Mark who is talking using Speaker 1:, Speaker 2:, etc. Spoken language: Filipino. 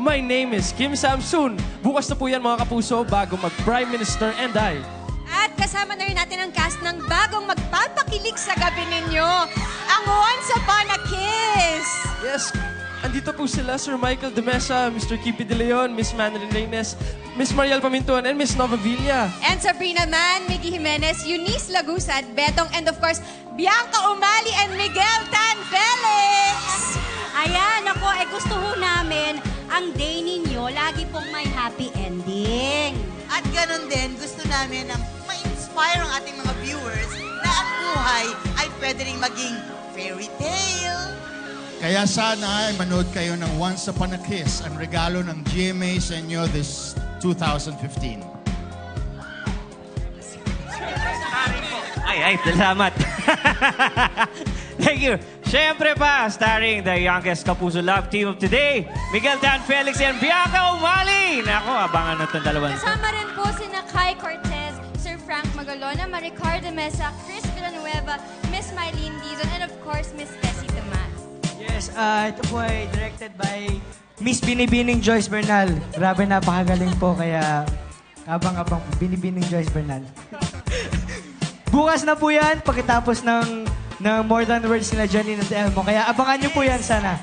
Speaker 1: My name is Kim Samsun. Bukas na po yan mga kapuso bago mag-Prime Minister and I.
Speaker 2: At kasama na rin natin ang cast ng bagong magpapakilig sa gabi ninyo. Ang Once Upon a Kiss!
Speaker 1: Yes, andito po sila, Sir Michael De Mesa, Mr. Kippy De Leon, Miss Mandarin Reynes, Miss Mariel Pamintuan, and Miss Nova Villa.
Speaker 2: And Sabrina Man, Miggy Jimenez, Eunice Lagusad, Betong, and of course, Bianca Umali and Miguel Tan Felix!
Speaker 3: Ayan, ako, gusto ho namin ang day ninyo, lagi pong may happy ending.
Speaker 4: At ganun din, gusto namin na ma-inspire ang ating mga viewers na ang buhay ay pwede rin maging fairy tale.
Speaker 5: Kaya sana ay manood kayo ng Once Upon a Kiss, ang regalo ng GMA sa inyo this 2015.
Speaker 6: Ay, salamat. Thank you. Siyempre pa, starring the youngest Kapuso Love team of today, Miguel Tan Felix and Bianca Umali. Nako, abangan na itong dalawang.
Speaker 7: Kasama rin po sina Kai Cortez, Sir Frank Magalona, Maricar de Mesa, Chris Villanueva, Miss Mylene Dizon, and of course, Miss Tessie Tomas.
Speaker 8: Yes, ito po ay directed by Miss Binibining Joyce Bernal. Grabe, napakagaling po, kaya abang-abang po, Binibining Joyce Bernal. Bukas na po yan, pagkatapos ng More Than Words sila Janine at Elmo. Kaya abangan nyo po yan sana.